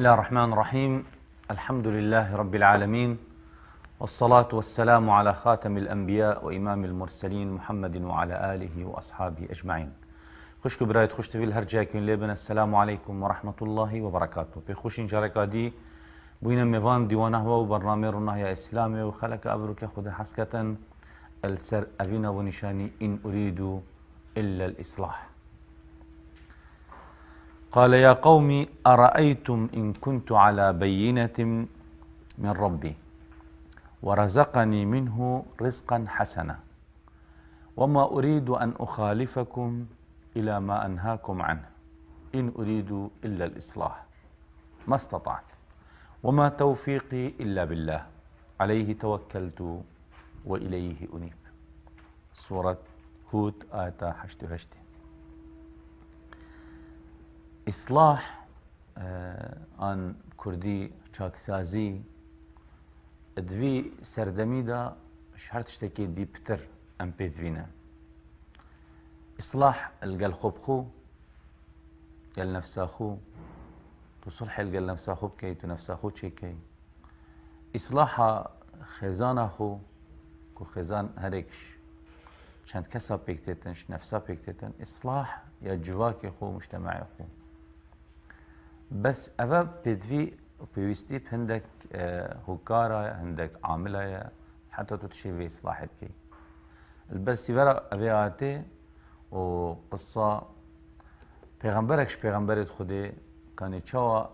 الله الرحمن الرحيم. الحمد لله رب العالمين، والصلاة والسلام على خاتم الأنبياء وإمام المرسلين محمد وعلى آله وأصحابه أجمعين. خوشك برايت خوش تفيل هرجاكين لبن. السلام عليكم ورحمة الله وبركاته. بخوشين جاركادي بوين ميفان ديوانه وبرنامج يا إسلامي وخلك أبرك خد حسكة السر أبينا ونشاني إن أريد إلا الإصلاح. قال يا قوم أرأيتم إن كنت على بينة من ربي ورزقني منه رزقا حسنا وما أريد أن أخالفكم إلى ما أنهاكم عنه إن أريد إلا الإصلاح ما استطعت وما توفيقي إلا بالله عليه توكلت وإليه أنيب. سورة هود آية 88. إصلاح آن كردي چاكسازي ادوي سردميدا شهر تشتكي دي بتر ام بيدفينا. إصلاح القل خبخو قل نفساخو تصلح القل نفساخو بكي تنفساخو تشيكي. إصلاح خزان أخو كو خزان هريكش شانت كسا بيكتتنش نفسا بيكتتن. إصلاح يا جواكي خو مجتمعي خو بس أفا بيدفي وبيوستي بهندك هوكارا هندك عاملة حتى تتشي في إصلاح بكي. البرسيفرة أبياتي وقصة پیغمبركش پیغمبرت خودي كان يتشوى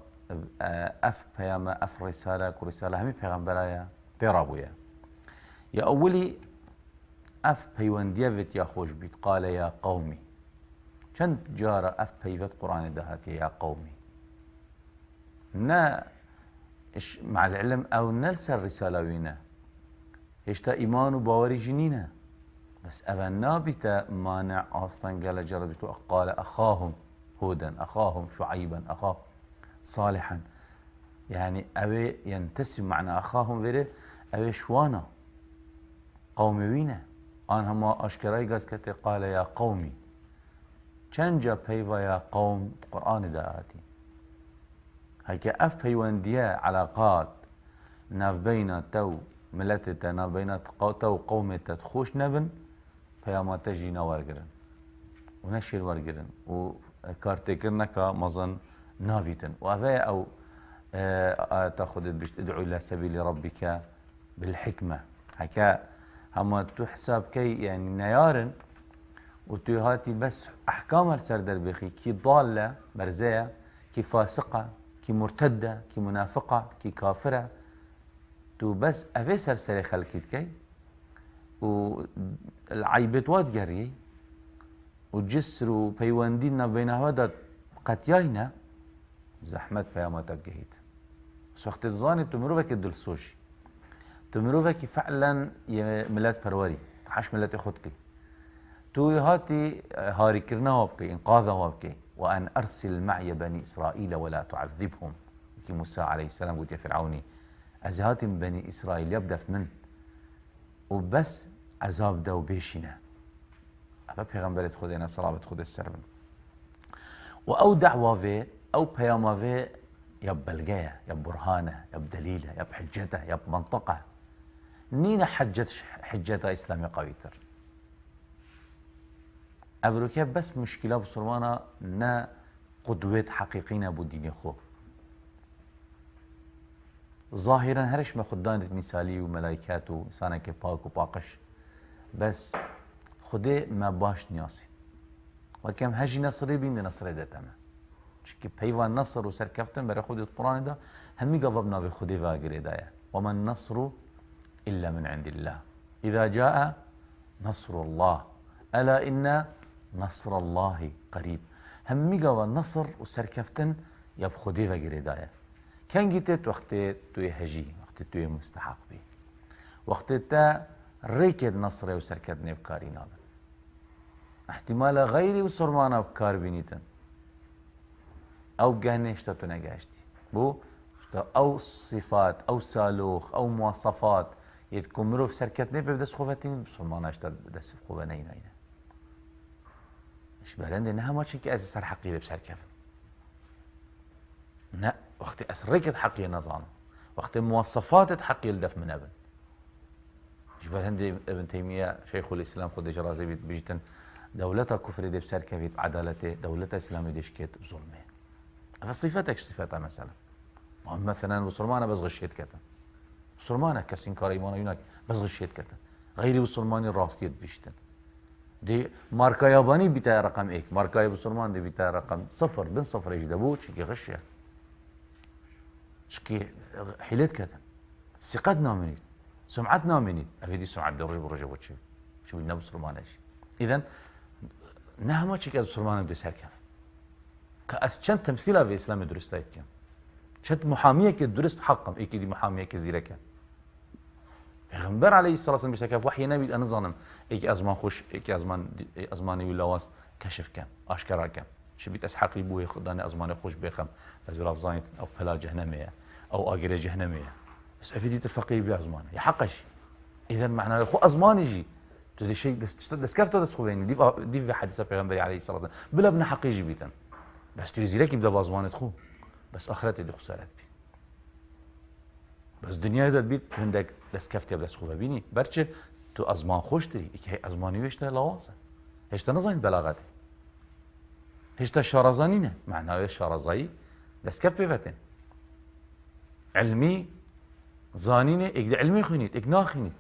أف بيامة أف رسالة كرسالة همي پیغمبرايا بيرابويا. يا أولي أف بيوانديفت يا خوش بيت قال يا قومي چند جارة أف بيفت قرآن دهاتي يا قومي نا مع العلم أو نلسى الرسالة وينا هشتا إيمان وباوري جنينا بس أبا نابتا مانع أصلا قال جربتو قال أخاهم هودا أخاهم شعيبا أخاه صالحا يعني أبي ينتسب معنى أخاهم فيري أبي شوانا قومي وينا أنا هما أشكراي قاسكتي قال يا قومي چنجا بيوا يا قوم قرآن داعاتي هيك أف بيوانديا علاقات ناف بينا تو ملتتا ناف بينا تو قومتا تخوش نبن فياما تجينا ورقرن ونشير ورقرن وكارتكرنكا مظن نابيتن وأفايا أو تاخذ باش تدعو إلى سبيل ربك بالحكمة هكا هما تحسب كي يعني نيارن وتهاتي بس أحكام السردر بخي كي ضالة برزايا كي فاسقة كي مرتدة كي منافقة كي كافرة تو بس أفي سرسري خلقيت كي والعيبت واد جري وجسر وبيواندينا بين هذا قتياينا زحمت بياما تبجهيت بس وقت تظاني تمروفك الدلسوشي تمروفك فعلا ملات بروري حش ملات اخوتك تو هاتي هاري كرنا وابكي انقاذا وابكي وأن أرسل معي بني إسرائيل ولا تعذبهم كي موسى عليه السلام قلت يا فرعوني أزهات بني إسرائيل يبدأ في من وبس عذاب دو بيشنا أبا پیغمبرت خودنا صلابت خود السربن وأو دعوة في أو بياما في يب بلقايا يب برهانة يب دليلة يب حجته يب منطقة نينا حجة إسلامي قويتر أفروكيا بس مشكلة بصروانا نا قدوة حقيقيين أبو ديني خو ظاهرا هرش ما خدانت مثالي وملايكات وإنسانا كباك وباقش بس خدي ما باش نياسي وكم هجي نصري بين نصري ده تمام شكي بيوان نصر وسر كفتن بري خدي القرآن ده همي قضبنا في خدي فاقري دايا وما النصر إلا من عند الله إذا جاء نصر الله ألا إن نصر الله قريب همي قوى النصر وسركفتن يب خدي فقري دايا كان جيتت وقت توي هجي وقت توي مستحق بي وقت تا ريكد نصري وسركتني بكاري نابن احتمال غيري وصرمانا بكار بينيتن او قهني اشتاتو نقاشتي بو او صفات او سالوخ او مواصفات يتكون مروف سركتني ببدس خوفتين بصرمانا اشتات بدس خوفتين مش بلند انها ما تشكي اساس حقيقي بسر كيف لا وقت أسركت حقي نظام وقت مواصفات حقي الدف من ابن جبال هندي ابن تيمية شيخ الإسلام خد جرازي بيجتن دولتها كفر دي بسر كيف عدالته دولتها إسلامي دي شكيت بظلمه فصفتك صفتها مثلا بسلمانة بس غشيت كتا بسلمانة كسين كار إيمانا يوناك بس غشيت كتا غيري بسلماني راستيت بيجتن دي ماركا ياباني بتاع رقم ايك ماركا بسلمان دي بتاع رقم صفر بين صفر ايش دبو شكي غشيا شكي حيلت كتا ثقات نامنيت سمعت نامنيت افيدي سمعت دوري برجع وجه شو بدنا بسلمان ايش اذا نهما شكي بسلمان بدي سالكف كأس شن تمثيلها في اسلام درستايت كان شت محاميه كدرست حقم ايكي دي محاميه كزيره كان پیغمبر علیه الصلاة والسلام بشه که وحی نبید انا ظانم ایک ازمان خوش ایک ازمانی ولاواس کشف کم آشکارا کم شبیت از حقی بوی خدانه ازمان خوش بخم بس بلا بزانیت او پلا جهنميه او آگره جهنميه بس افیدیت فقیر بی ازمانه یا حقش اذا معناه خو ازمانی جی تو دی شيء دس كيف تدس خوين دي في حديث پیغمبر عليه الصلاة والسلام بلا ابن حقي جبيتن بس تو يزيرك يبدا ازمانه خو بس اخرتي دي خسارت بي بس دنیا ازت بید هندک دست کفتی بدست خوبه بینی برچه تو ازمان خوش داری که ازمانی ویشته لوازه هشتا نزاین بلاغته هشتا شارزانی نه معناه شارزایی دست کف بیفتن علمی زانینه اگه علمی خونید اگه ناخونید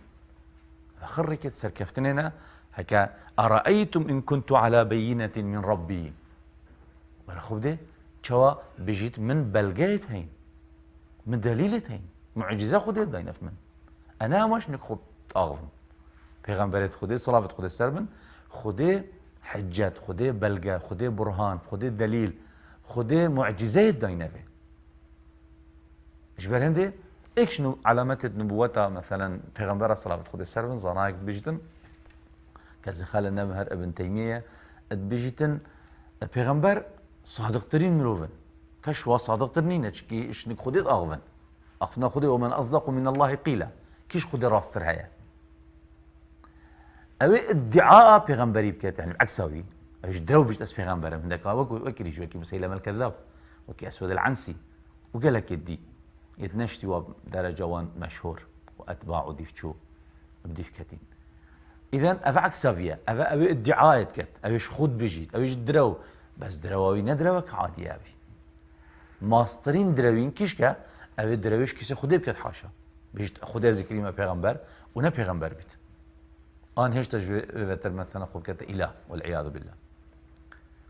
آخر رکت سرکفتنه هکا ارائیتم ان کنتو على بینة من ربی ولی خوب ده چوا بجیت من بلگیت هین من دلیلت هین معجزه خودت داینف من انا مش نك خود اغفن پیغمبرت خوده صلوات خوده سربن خوده حجت خوده بلغه خوده برهان خوده دلیل خوده معجزه داینفه اجبر هنده ايش علامات نبوتها مثلا پیغمبر صلوات خوده سربن زنايك بيجتن كذا خال النبهر ابن تيميه بيجتن پیغمبر صادق ترين مروفن كشوا صادق ترين چكي ايش نك خودت اغفن أخفنا خدي ومن أصدق من الله قيلا كيش خدي راستر هيا أوي ادعاء بيغمبري بكات يعني عكساوي ايش درو بيش اس بيغمبر من داك وكريش وكي مسيلمة الكذاب وكي أسود العنسي وقال لك يدي يتنشتي ودرجة وان مشهور وأتباعه ديفتشو بديف كاتين إذا أفا عكساوية أفا أوي ادعاء كات أويش خود بيجيت أويش درو بس دروي ندروك عادي أوي ماسترين دروين كيشكا اوه درویش کسی خوده بکد حاشا بیشت خدا ذکری ما پیغمبر و نه پیغمبر بیت آن هیچ تجربه مثلا خوب کت اله والعیاذ بالله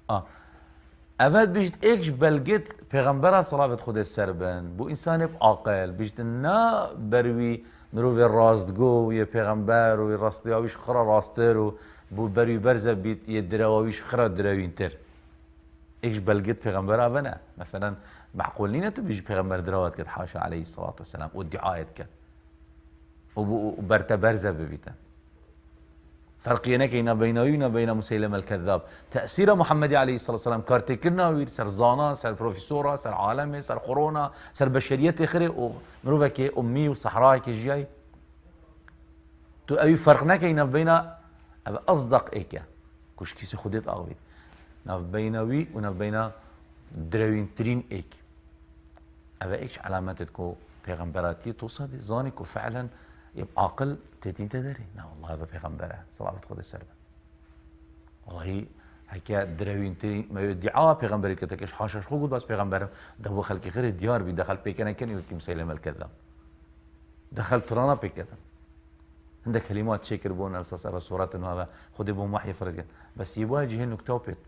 اوه بیشت ایکش بلگت پیغمبر صلوات خدا سربن بو انسان عاقل بیشت نه بروی مروی راستگو یه پیغمبر و راستیاویش خرا راستر و بو بروی برزه بیت یه درویش خرا دروینتر ایکش بلگت پیغمبر اوه نه مثلا معقول لينا تبيج پیغمبر دروات كد حاشا عليه الصلاة والسلام وادعاءات كد وبرتا برزة ببيتن فرقينا كينا بينوينا بين مسيلمة الكذاب تأثير محمد عليه الصلاة والسلام كارتكرنا وير سر زانا سر بروفيسورا سر عالمي سر قرونا سر بشرية خير ومروفا كي أمي وصحراء كي جاي تو أي فرقنا كينا بين أصدق إيكا كوش كيسي خديت أغويت ناف بينوي وناف بين دروين ترين ايك ابا ايش علاماتكو پیغمبراتي توصل زانك وفعلا يبقى عاقل تدين تدري لا والله هذا پیغمبره صلوات خود السلام والله هكا دروين ترين ما يدعى پیغمبري كتكش حاشش خو بس پیغمبره ده خلق غير الديار بي دخل بيكنا كان يمكن مسيلمه الكذاب دخل ترانا بكذا عندك كلمات شكر بون اساس الرسولات انه هذا خذ بهم وحي فرج بس يواجه انه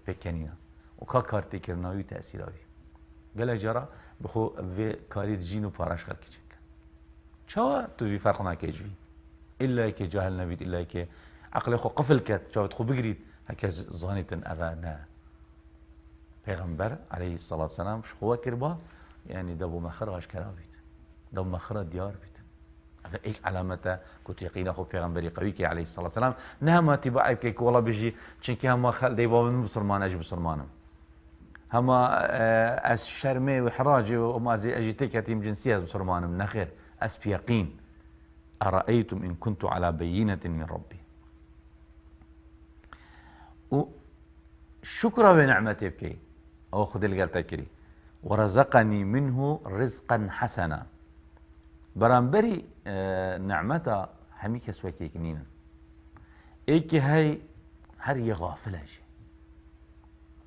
بكانينا وكا كارتي كرناوي تأثيراوي قال جرا بخو في كاريت جينو باراش خلق كيتك شو تو في فرق ناكيجي الا كي جاهل نبيت الا كي عقل خو قفل كات شو تخو بقريت هكذا ظانيتن اذانا پیغمبر عليه الصلاه والسلام شو كربا يعني دبو مخرج كرابيت دبو مخرج ديار بيت هذا ايش علامته كنت يقين اخو پیغمبري قوي عليه الصلاه والسلام نهما تبعي كيك والله بيجي چنكي هما خل ديبا من مسلمان اجي مسلمانم هما از شرمي وحراجي وما زي اجيتك يتيم جنسيه مسلمانم نخير اس بيقين ارايتم ان كنت على بينه من ربي وشكرا بنعمتي بكي او خذ اللي قال تكري ورزقني منه رزقا حسنا. برانبري نعمتا همي كس وكيك نينا ايكي هاي هر غافلة جي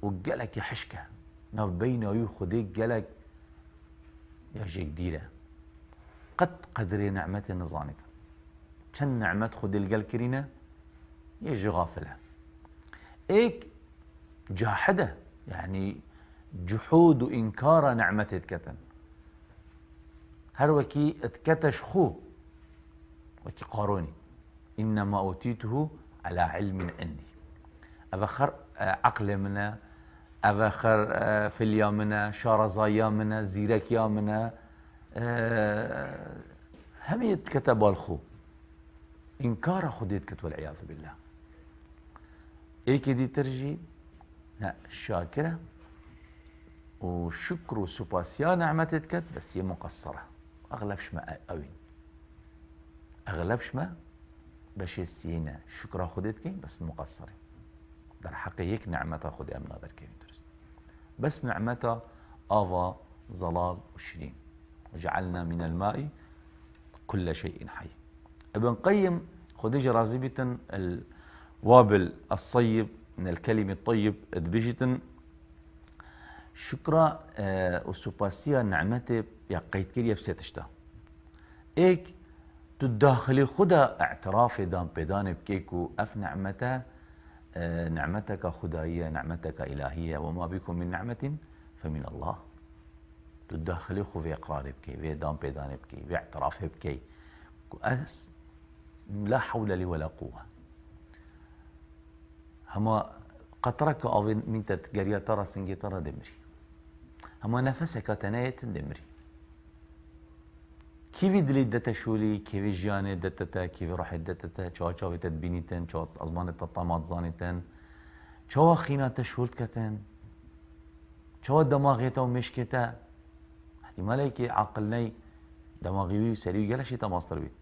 وقالك يحشكه ناف بينا يخديك قالك يا جيك ديرة قد قدري نعمة نظانتا كان نعمة خد القل كرينة يجي غافلة ايك جاحدة يعني جحود وإنكار نعمة اتكتن هر وكي اتكتش خو وكي قاروني إنما أوتيته على علم عندي أفخر عقل منا أفخر فيليا منا شارزايا منا زيركيا منا هم يتكتب الخو إنكار خديت كت والعياذ بالله إيك دي ترجي شاكرة وشكر وسباسيا نعمة كت بس هي مقصرة أغلب شما أوين أغلب شما باش السينا شكرا خديت كي بس مقصرة در حقيقة نعمة خدي أمنا در كي درست بس نعمة آفا ظلال وشرين وجعلنا من الماء كل شيء حي. ابن قيم خديجة رازبة الوابل الصيب من الكلمة الطيب ادبجتن شكرا وسباسيا نعمته يا قيد كريا بسيتشتا ايك تداخلي خدا اعتراف دان بيدان بكيكو اف نعمته نعمتك خدائية نعمتك إلهية وما بكم من نعمة فمن الله تداخلي خو في إقرار بكي في دان بيدان بكي في اعتراف بكي أس لا حول لي ولا قوة هما قطرك أو من تتقريا ترى سنجي ترى دمري هما نفسك تنايت دمري كيف دليل دتا شولي كيف جياني دتا كيف راح دتا شو تدبينيتن شو أزمان التطامات زانيتن شو خينا تشولت كتن شو دماغيتا ومشكتا احتمال هيك عقلني دماغي وسري قال شي تماستر بيت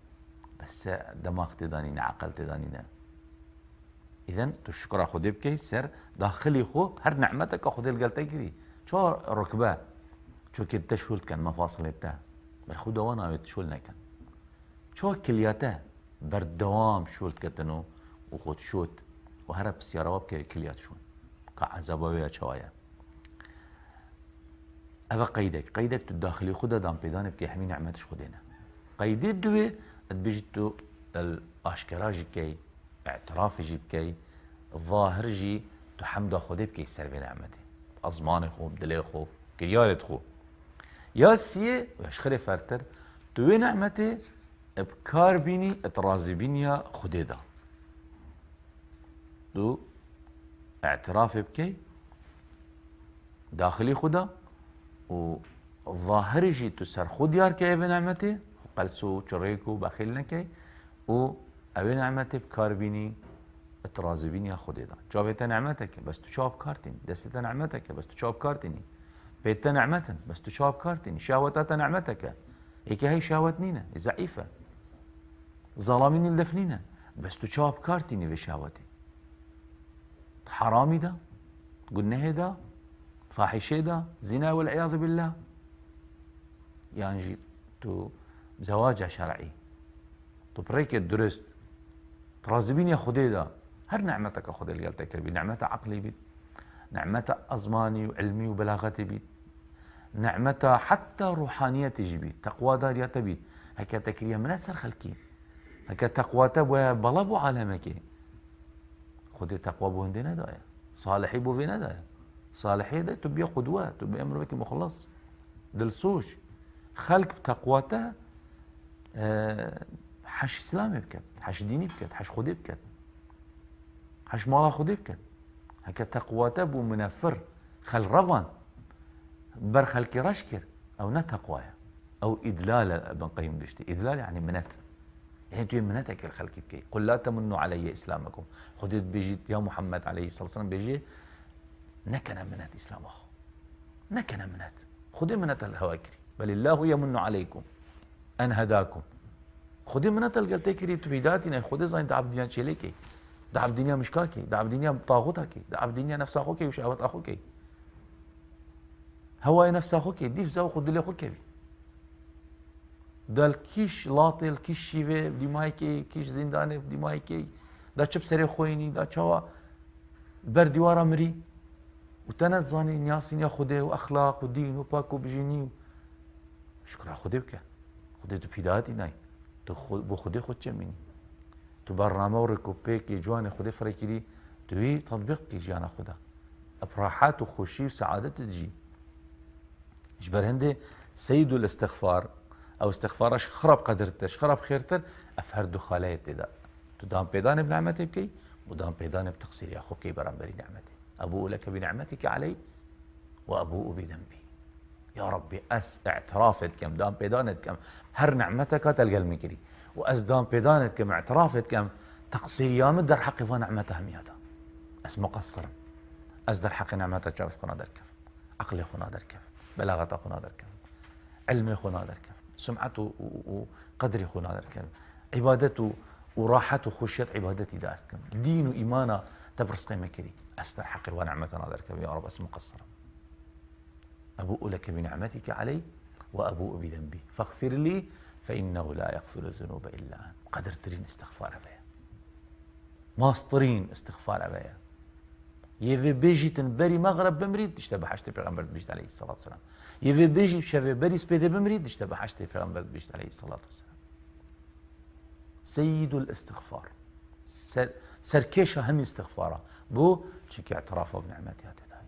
بس دماغ تدانين عقل تدانين اذا تشكر خدي بكي سر داخلي خو هر نعمتك خدي القلتي كري شو ركبه شو كنت تشولت كان مفاصلته برخو دوانا يتشولنا كان شو كلياته بردوام شولت كتنو وخود شوت وهرب سيارة وابكي كليات شون كعزبوية شوايا أبا قيدك تداخلي خدا دام بيدان بكي حمي نعمتش خدينا قيدي دوي ادبجتو الاشكراجي كي اعترافي جي بكي الظاهر جي تحمد خدي بكي سر بنعمتي أزمان خو بدلي خو كريالت خو يا سي واشخري فرتر توي نعمتي بكار بيني اترازي بيني خديدا دو اعتراف بكي داخلي خدا وظاهري جي تسر خود يار كي بنعمتي قلسو شريكو بخيلنا كي و أبي نعمتي بكار بيني اترازي بيني خديدا جابت نعمتك بس تشاب كارتين دست نعمتك بس تشاب كارتيني بيت نعمة بس تشاب كارتيني شهوتات نعمتك هيك هي شهوتنينا زعيفة ظلامين اللفنينا بس تشاب كارتيني في شهوتي حرامي ده قلنا ده فاحشة ده زنا والعياذ بالله يعني تو زواج شرعي تو بريك درست ترازبين يا خدي ده هر نعمتك خدي اللي قلت لك نعمتها عقلي بيت نعمتها أزماني وعلمي وبلاغتي بيت نعمتها حتى روحانيتي بيت تقوى داريات بيت هكا تكريا من أتسر خلكي هكا تقوى تبوى بلابو عالمك خدي تقوى بو هندنا دايا صالحي بو فينا دايا صالحي ده تبقى قدوة تبقى أمر بك مخلص دلسوش خلق بتقواته حش إسلامي بكت حش ديني بكت حش خدي بكت حش مالا خدي بكت هكا تقواته بو منفر خل رضان بر خلقي رشكر أو نتقوايا أو إدلال ابن قيم بشتي إدلال يعني منت يعني توي منتك الخلق كي قل لا تمنوا علي إسلامكم خديت بيجيت يا محمد عليه الصلاة والسلام بيجي نكنا منت إسلام أخو نكنا منت خدي منت الهواكري بل الله يمن عليكم أن هداكم خدي منت القلتكري تبيداتنا خدي زين دعب دنيا شليكي دعب دنيا مشكاكي دعب دنيا طاغوتكي دعب دنيا نفس أخوكي وشهوات أخوكي هواي نفسه خوكي ديف زاو خد لي خوكي بي دال كيش لاطل كيش شيفي بدي مايكي كيش زنداني بدي مايكي دا چب سري خويني دا چوا برديوارا مري وتنت زاني نياسين يا خده واخلاق ودين وباك وبجيني شكرا خده بك خده تو بيداتي ناي تو بو خده خود چميني تو برنامه وركوبي كي جواني خده فريكي توي تطبيق كي جانا خدا افراحات وخوشي وسعادة تجي جبر هندي سيد الاستغفار او استغفارش خرب قدرتش خرب خيرتر افهر دخالات دا تو دام بيدان بنعمتي بكي ودام بيدان بتقصير يا اخو كي برنبري نعمتي ابوء لك بنعمتك علي وابوء بذنبي يا ربي اعترافت كم دام بيدانت كم هر نعمتك تلقى المكري واس دام بيدانت كم اعترافت كم تقصير يا مدر حقي فنعمتها همياتا اس مقصر اس در حق نعمتك شافت خنا دركف عقلي خنا دركف بلاغة خنا دركف علمي خنا دركف سمعته وقدري خنا دركف عبادته وراحته وخشيت عبادتي داست كم دين وإيمانا تبرز قيمة كري أستر حقي ونعمتنا دركب يا رب اسم مقصرا أبوء لك بنعمتك علي وأبوء بذنبي فاغفر لي فإنه لا يغفر الذنوب إلا أنت قدر ترين استغفار أبايا ماسترين استغفار أبايا يفي بيجي تنبري مغرب بمريد تشتبه حشت پیغمبر بيجت عليه الصلاة والسلام يفي بيجي بشفي بري سبيده بمريد تشتبه حشت پیغمبر بيجت عليه الصلاة والسلام سيد الاستغفار سركيشة هم استغفاره بو شكي اعترافه بنعمتي هاتداي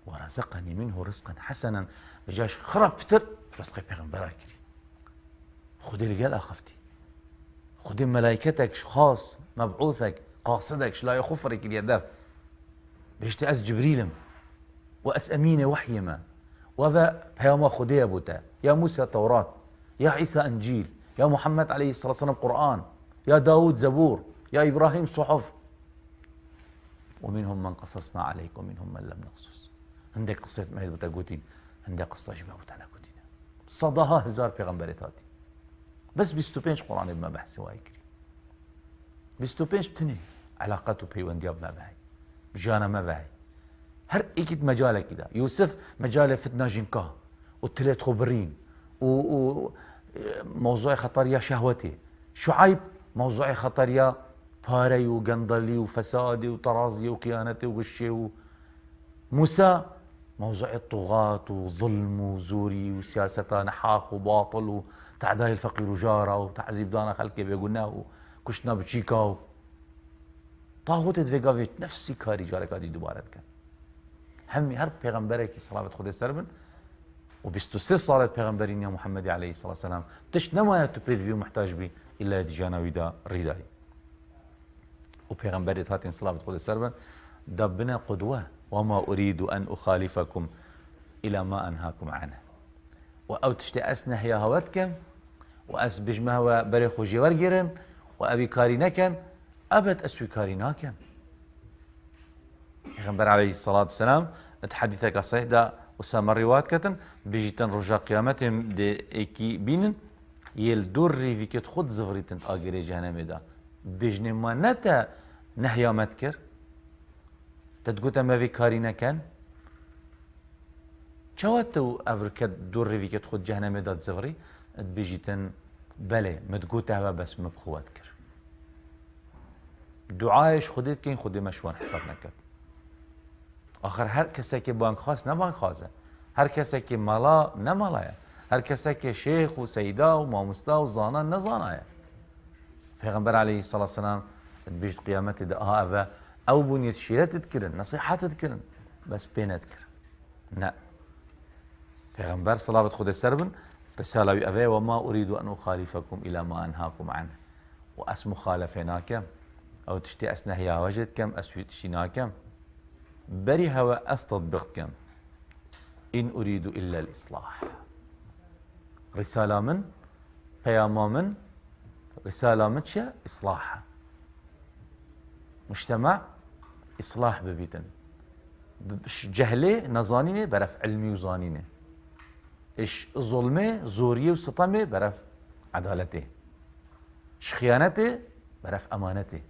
ورزقني منه رزقا حسنا بجاش خرب بتر رزقي پیغمبر كري خدي القلق اخفتي خدي ملائكتك خاص مبعوثك قاصدك لا يخفرك اليداف بيجتي اس جبريلم واس امينه وحيما وذا بيوم خدي ابوتا يا موسى توراة يا عيسى انجيل يا محمد عليه الصلاة والسلام قرآن يا داود زبور يا إبراهيم صحف ومنهم من قصصنا عليك ومنهم من لم نقصص عندك قصة ما هي بتاقوتين عندك قصة شبه بتانا كوتين صداها هزار پیغمبرتاتي بس بيستوبينش قرآن بما بحثي وايكري بيستوبينش بتني علاقاته بيونديا بما بهاي بجانا ما بهاي هر ايكيد مجالك كده يوسف مجاله فتنة جنكاه وتلات خبرين موضوع خطر يا شهوتي شعيب موضوع خطر يا باري وقندلي وفسادي وطرازي وكيانتي وغشي موسى موضوع الطغاة وظلم وزوري وسياسة نحاق وباطل وتعداي الفقير وجارة وتعذيب دانا خلقي بيقولنا وكشنا بتشيكا طاغوت ادفقافيت نفسي كاري جارك هذه دوباره كان همي هر پیغمبرك صلاة خود سربن و23 صارت پیغمبرین یا محمد علیه الصلاة والسلام تش نماید تو پریدوی محتاج بی الا دیجانا ویدا ریدای و پیغمبرت هاتین صلاة خود سربن دبنا قدوة وما أريد أن أخالفكم إلى ما أنهاكم عنه وأو تشتي أسنح يا هواتكم وأس بجمه وبري خوجي ورقرن وأبي كارينكن أبد أسوي كاريناكن پیغمبر عليه الصلاة والسلام تحديثك صحيح دا وسام الروايات كتن بيجيتن رجا قيامتهم دي ايكي بينن يل دور ريفيكت خود زفريتن آگري جهنم دا بيجن ما نتا نهيا متكر تتقوتا ما في كاري نكن چواتو افركت دور ريفيكت خود جهنم دا زفري بيجيتن بله متقوتا بس مبخوات كر دعايش خودت كين خودي مشوان حساب نكت آخر هر کسی که بانک خواست نه بانک خواسته هر کسی که مالا نه مالایه هر کسی که شیخ و سیدا و مامستا و زانا نه زانایه پیغمبر علیه الصلاة والسلام بیشت قیامت ده اوه او بونیت شیرت تکرن نصیحت تکرن بس بینت کرن نه پیغمبر صلاة خود سربن رساله اوه وما اريد ان اخالفكم الى ما انهاكم عنه و اس مخالفناكم او تشتي اسنهيا وجدكم اسويتشيناكم بري هوا أستطبقكم إن أريد إلا الإصلاح رسالة من بياما من رسالة من شا إصلاح مجتمع إصلاح ببيتن جهلة نزانينه برف علمي وزانينه إيش ظلمه زوريه وسطمه برف عدالته إيش خيانته برف أمانته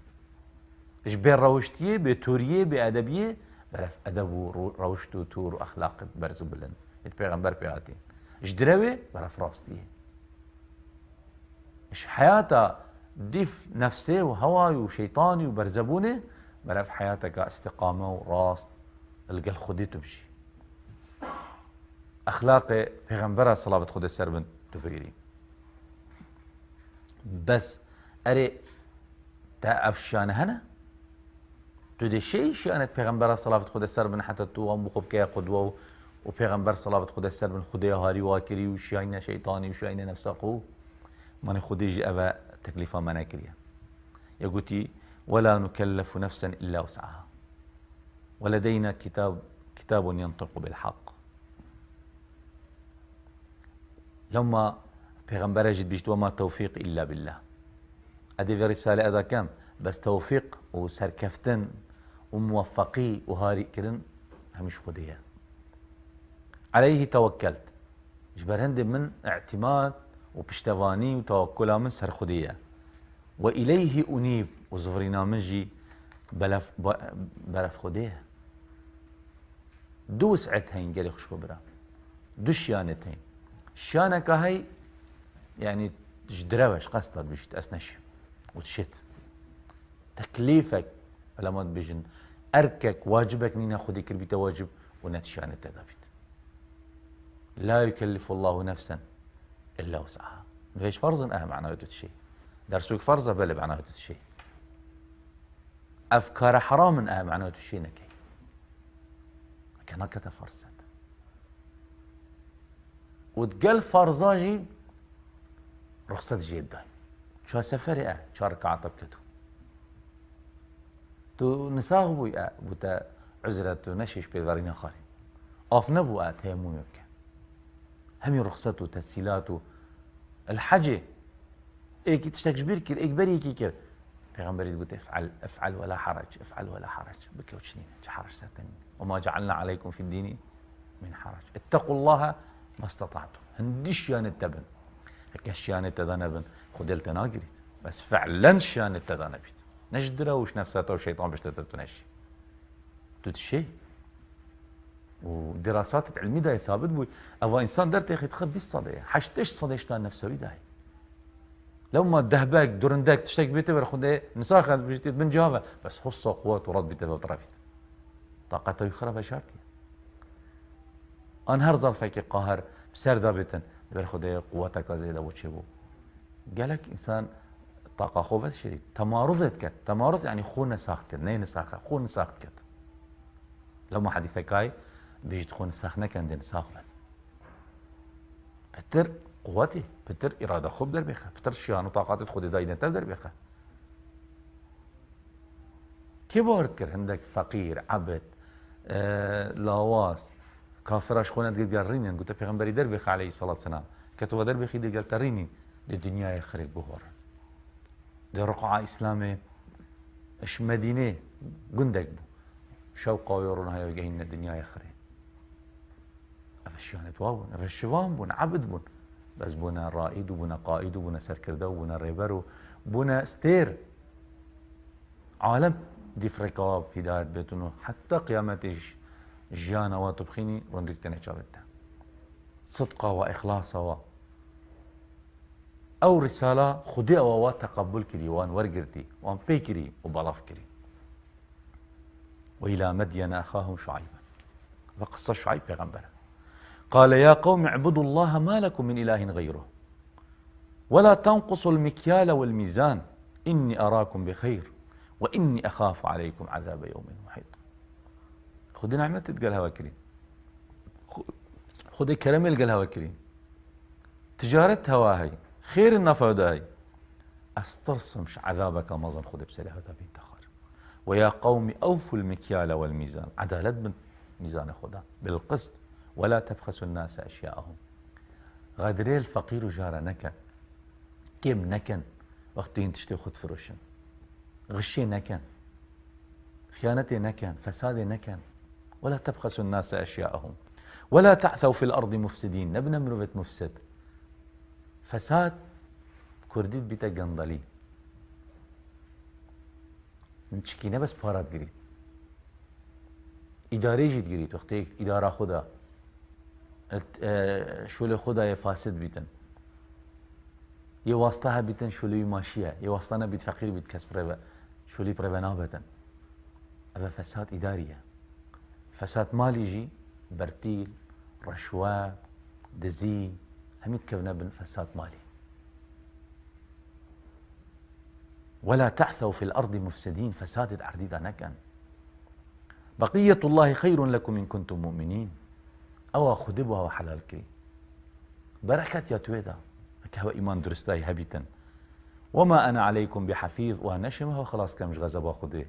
إيش بين روشتيه بتوريه بأدبيه برف أدب وروشت وتور وأخلاق برزو بلند البيغمبر بيغاتين إيش دروي برف راستيه إيش حياته ديف نفسه وهواي وشيطاني وبرزبونه برف حياتك استقامة وراست القل خديته بشي أخلاق بيغمبر صلاة خد السربن تفكرين بس أري تأفشان هنا تودي شيء شأنت بيغمبر صلاة خد السربن حتى تو هم بخب كيا قدوة وبيغمبر صلاة خد السربن خديا هاري واكري وشاينا شيطاني وشاينا نفسه من خديجي أبا تكليفا مناكريا يقولي ولا نكلف نفسا إلا وسعها ولدينا كتاب ينطق بالحق لما پیغمبر جد بيجت وما توفيق إلا بالله أدي في رسالة أدا كم بس توفيق وسركفتن وموفقي وهاري كرن همش خديها عليه توكلت جبرهند من اعتماد وبشتواني وتوكلها من سر خديها وإليه أنيب وزفرنا منجي بلف خديها دو سعتهين قالي خشكو برا دو شيانتهين شانك هاي يعني تجدروش قصدت بيش تأسنش وتشت تكليفك لما تبيجن أركك واجبك نينا خدي كربيت واجب ونتشان التدابيت لا يكلف الله نفسا إلا وسعها فيش فرض معناه الشيء درسوك فرض بل معناه الشيء أفكار حرام معناه الشيء نكي كأنك تفرزت وتقل فرزاجي رخصة جدا شو سفري شو ركعة طبكتو تو نساغبو بوتا عزرة نشيش بالغارين خاري أفنبو تيمون يبكى همي رخصته وتسهيلاته الحاجة إيه كي تشتاك جبير كير إجباري كير پیغمبر يقول افعل ولا حرج افعل ولا حرج بكوتشنين حرج ساتنين وما جعلنا عليكم في الدين من حرج اتقوا الله ما استطعتم هنديش يان التبن هيك شيان التذنبن خدلت ناقريت بس فعلا شيان التذنبت نجدره وش نفساته والشيطان باش تتنشي تتشي ودراسات علمية ده ثابت بو أو إنسان درت يا أخي تخبي الصدى حشتش صدى يشتغل نفسه ده لو ما دهباك درنداك تشتاك بيته برخده نساخ بيجي من جوابه بس حصة قوات ورد بيته وطرفت طاقته يخرب شارتي أنهار ظرفك قاهر بسر دابتن برخده قوتك زيادة وتشبو قالك إنسان طاقة خوفت شديد تمارضت كت تمارض يعني خون ساخت كت نين ساخة خون ساخت كت لو ما حديثك هاي بيجي تخون ساخنا كان دين ساخنا بتر قوتي بتر إرادة خوب در بيخه بتر شيان وطاقات خود دايدن تر در بيخه كي بارد كر عندك فقير عبد لاواس كافراش خونت قد قرينين قلت پیغمبري در بيخه عليه الصلاة والسلام كتوا در بيخي دي قال ترينين للدنيا يخرب بهور دي رقعة إسلامي اش مدينة قندك بو شوقا ويرون هاي وجهين الدنيا يخرب أفشيان تواون أفشيوان بون عبد بون بس بونا رائد وبونا قائد وبونا سركردة وبونا ريبر وبونا ستير عالم دي فريقاب هداية بيتونو حتى قيامة جانا وطبخيني رندك تنجابتها صدقة وإخلاصة أو رسالة خدي أو تقبل كري وان ورقرتي وان بيكري وبلاف كري وإلى مدين أخاهم شعيبا فقصة شعيب پیغمبر قال يا قوم اعبدوا الله ما لكم من إله غيره ولا تنقصوا المكيال والميزان إني أراكم بخير وإني أخاف عليكم عذاب يوم محيط خذ نعمة تقالها وكريم خذ كرم القالها وكريم تجارتها واهي خير النفع داي استرسمش عذابك مظن خذ بسلاح بنت خار ويا قوم أوفوا المكيال والميزان عدالة بنت ميزان خدا بالقسط ولا تبخسوا الناس أشياءهم غادري الفقير جارة نكن كم نكن وقتين تشتي خد فروشن غشي نكن خيانتي نكن فسادي نكن ولا تبخسوا الناس أشياءهم ولا تعثوا في الأرض مفسدين نبنا مروفة مفسد فساد كرديت بيتا قنضلي نشكينا بس بارات قريت اداره جيت جريت وقتی اداره خدا شغل خدا فاسد بیتن یه واسطه ها بیتن شغلی ماشیه یه واسطه نبیت فقیر بیت کس پرو شغلی پرو نابتن اوه فساد اداریه فساد مالی جی برتيل رشوة دزي هميت كفنا بن فساد مالي ولا تعثوا في الأرض مفسدين فساد عرديدا نكن بقية الله خير لكم إن كنتم مؤمنين أو خدبها وحلال كري بركة يا تويدا هو إيمان درستاي هبيتا وما أنا عليكم بحفيظ وهنشمها وخلاص كم غزبا خدي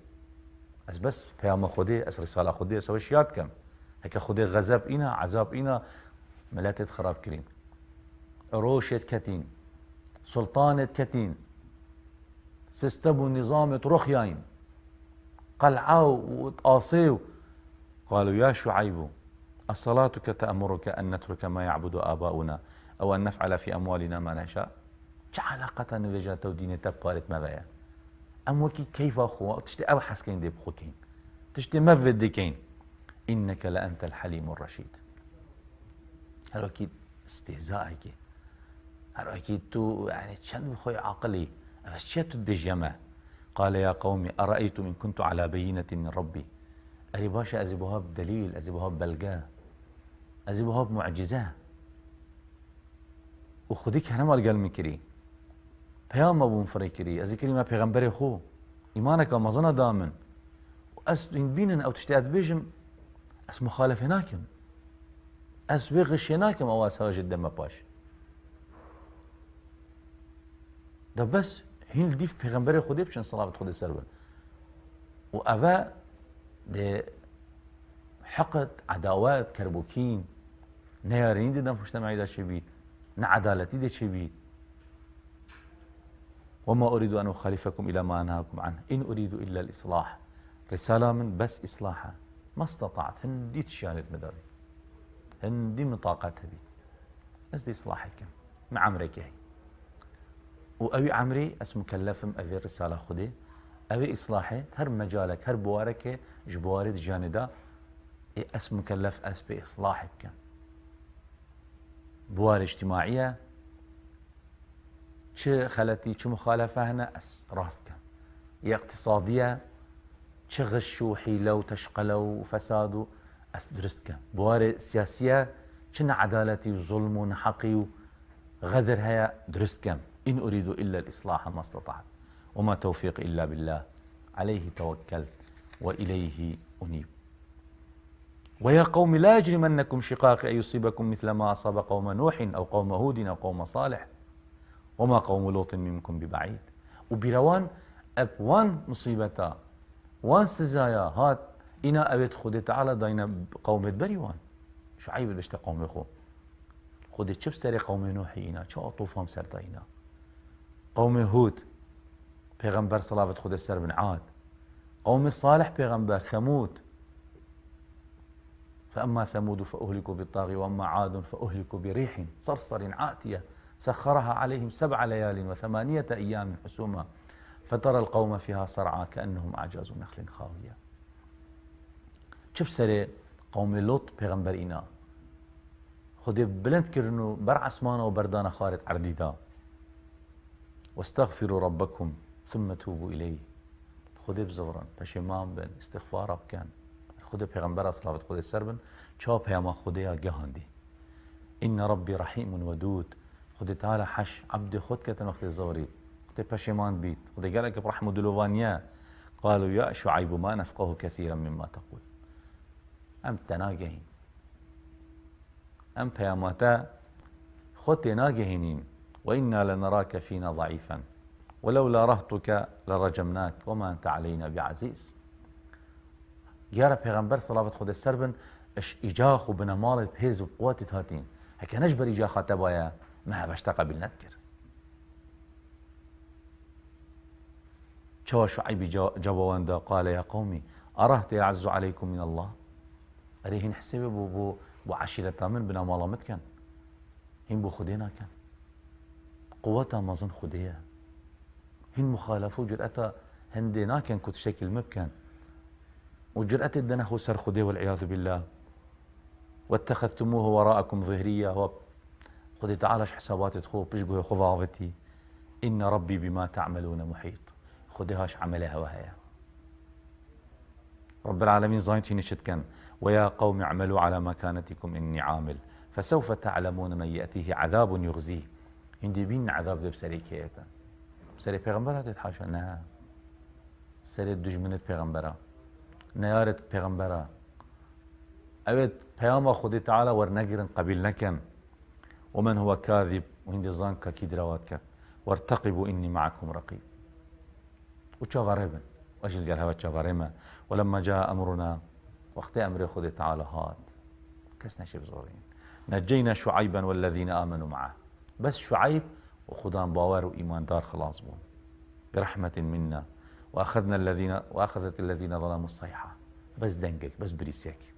بس بياما خدي أس رسالة خدي سوي شيات كم هكا خدي غزب إنا عذاب إنا ملاتت خراب كريم روشت كتين سلطانة كتين سيستم ونظام رخياين قلعوا وتقاصيوا قالوا يا شعيب الصلاتك تأمرك أن نترك ما يعبد آباؤنا أو أن نفعل في أموالنا ما نشاء چه علاقة نوجه تودين تبارت ما بيا أموكي كيف أخوة تشتي أبحث كين دي بخوكين تشتي مفد دي كين إنك لأنت الحليم الرشيد هل أكيد استهزائك هل أكيد تو يعني تشند بخوي عقلي أفشيت بجمع قال يا قومي أرأيتم إن كنت على بينة من ربي أري باشا أزبوها بدليل أزبوها ببلقاه أزبوها بمعجزة وخديك هنما القلب مكري بيام أبو مفريكري أذكري ما بيغمبري خو إيمانك ومظنة دامن وأس بينن أو تشتاق بيجم أس مخالف هناكم أس بيغش هناكم أو أس هوا جدا ما باش ده بس هين الديف بيغمبري خودي بشن صلاة خودي سربن وأفا ده حقد عداوات كربوكين نيارين دي دم مجتمعي دا شبيت نعدالتي دا شبيت وما أريد أن أخالفكم إلى ما أنهاكم عنه إن أريد إلا الإصلاح رسالة من بس إصلاحها ما استطعت هندي تشانت مداري هندي من طاقتها بي بس دي إصلاحك مع عمرك هي وأبي عمري أس مكلفم أبي رسالة خدي أبي إصلاحي هر مجالك هر بوارك جبوارد جاندا أس مكلف أس بإصلاحك بوار اجتماعية چه خلتي چه مخالفة هنا أس راستك يا اقتصادية چه غش وحيلة وتشقلة وفساد أس درستك بوار سياسية چه عدالتي وظلم ونحقي وغدر هيا درستك إن أريد إلا الإصلاح ما استطعت وما توفيق إلا بالله عليه توكلت وإليه أنيب ويا قوم لا يجرمنكم شقاقي أن يصيبكم مثل ما أصاب قوم نوح أو قوم هود أو قوم صالح وما قوم لوط منكم ببعيد وبروان أبوان مصيبتا وان سزايا هات إنا أبيت خودي تعالى داينا قوم بريوان شعيب بشتا قوم خو خودي تشف سري قوم نوح إنا شو أطوفهم سرطينا قوم هود پیغمبر صلوات خود سر بن عاد قوم صالح پیغمبر ثمود فأما ثمود فأهلكوا بالطاغي وأما عاد فأهلكوا بريح صرصر عاتية سخرها عليهم 7 ليال و8 أيام حسوما فترى القوم فيها صرعى كأنهم أعجاز نخل خاوية شوف سري قوم لوط پیغمبر إنا خودي بلند كرنو بر عسمانه وبردانه خارط عرديدا واستغفروا ربكم ثم توبوا إليه خودي بزورن پشیمان بن استغفار بکن خودي پیغمبر صلوات خودي سربن چا پیام خودي گهاندي إن ربي رحيم ودود خودي تعالى حش عبد خود كتن وقت الزوري خودي پشیمان بيت خودي قالك برحمة دلوانيا قالوا يا شعيب ما نفقه كثيرا مما تقول أم تناجهين أم پیاماتا خود ناجهينين وإنا لنراك فينا ضعيفا ولولا رهطك لرجمناك وما أنت علينا بعزيز جارة پیغمبر صلوات خود السربن اش إجاخ وبنا مال بهز وقوات تهاتين هكا نجبر إجاخة تبايا ما بشتا قبل نذكر شو شعيب جوابا قال يا قومي أرهت يعز عليكم من الله أريهن حسيبه بو عشيرة من بنا مالا متكن هين بو خدينا كان قوتها ما ظن خديها هن مخالفو جرأتها هندينا كان كنت شكل مبكن وجرأة الدنخ سر خدي والعياذ بالله، واتخذتموه وراءكم ظهريا. خدي تعالش حسابات تخو بيشقوا خضاوتي، إن ربي بما تعملون محيط. خديهاش عملها وهي رب العالمين زاينتي نشتكن ويا قوم اعملوا على مكانتكم إني عامل فسوف تعلمون من يأتيه عذاب يخزيه. هندي بين عذاب دب سري كيتا سري پیغمبرات تتحاشا نه سري دجمنت پیغمبرا نيارت پیغمبرا اوید پیام خودی تعالى ورنقرن قبيل نكن ومن هو كاذب وهندي زانكا كي دراوات كت وارتقبوا إني معكم رقيب. وشافاربن وأجل قال هوا شافارما ولما جاء أمرنا وقت أمر خذ تعالى هات كسنا شي بزورين نجينا شعيبا والذين آمنوا معه. بس شعيب وخدان باور وإيمان دار خلاص بون برحمة منا وأخذت الذين ظلموا الصيحة. بس دنقك بس بريسيك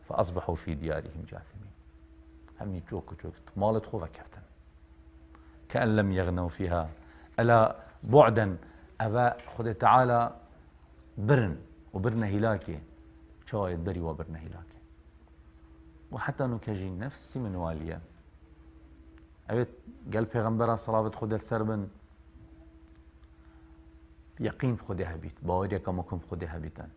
فأصبحوا في ديارهم جاثمين. هم يجوك مالت خوفا كفتن كأن لم يغنوا فيها ألا بعدا أبا خذ تعالى برن وبرنا هلاكي شايد بري وبرنا هلاكي. وحتى نكجين نفسي من واليا أبيت قال پیغمبر صلاة خود السربن يقين بخودها بيت باوريا كما كم بخودها بيتن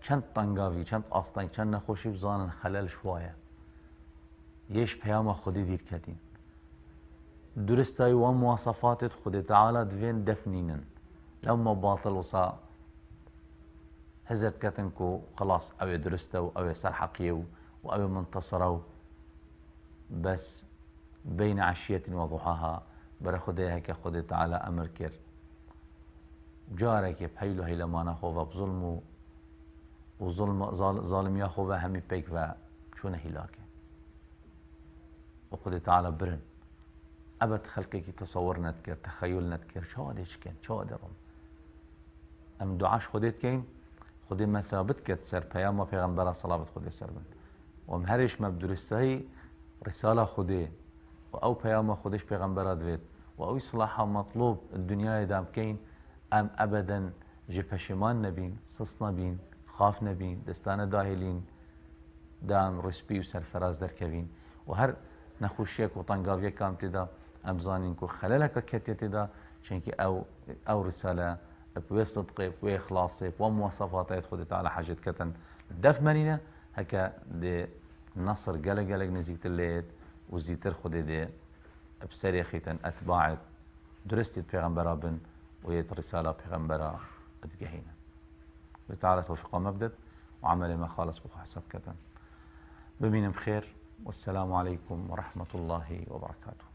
چند طنقاوي چند أصطنق چند نخوشي بزانن خلال شوية يش پیام خودي دير كتين درستاي ومواصفات خود تعالى دوين دفنينن لما باطل وصا هزت كتنكو خلاص أو درستو أو سرحقيو وأو منتصرو بس بين عشية وضحاها برا خديها كخد تعالى أمر كر جارك بحيلو هيلا ما ناخوها بظلمو وظلم ظالم ياخوها همي بيك وشون هلاكه وخد تعالى برن أبد خلقك تصور نتكر تخيل نتكر شو هادش كان شو هادرم أم دعاش خديت كين خدي ما ثابت كت سر بيام پیغمبر صلاة خدي سر بن ومهرش مبدرستهي رسالة خدي أو بيام خدش پیغمبر دويت وأو إصلاحها مطلوب الدنيا دام كين أم أبدا جبهشمان نبين صص نبين خاف نبين دستان داهلين دام رسبي وسرفراز دركبين وهر نخوشيك وطنقاوية كام تدا أم زانينكو خلالك كتيت تدا شنكي أو رسالة بوي صدقي بوي إخلاصي بوي مواصفات خدت على حاجة كتن دف منينة هكا دي نصر قلق نزيت الليت وزيتر خدي دي بسري خيتن أتباعت درستي بيغمبرا بن ويت رسالة بيغمبرا أتقهينا بتعالى توفيق مبدد وعمل ما خالص بخو حسب كتن بمين بخير والسلام عليكم ورحمة الله وبركاته.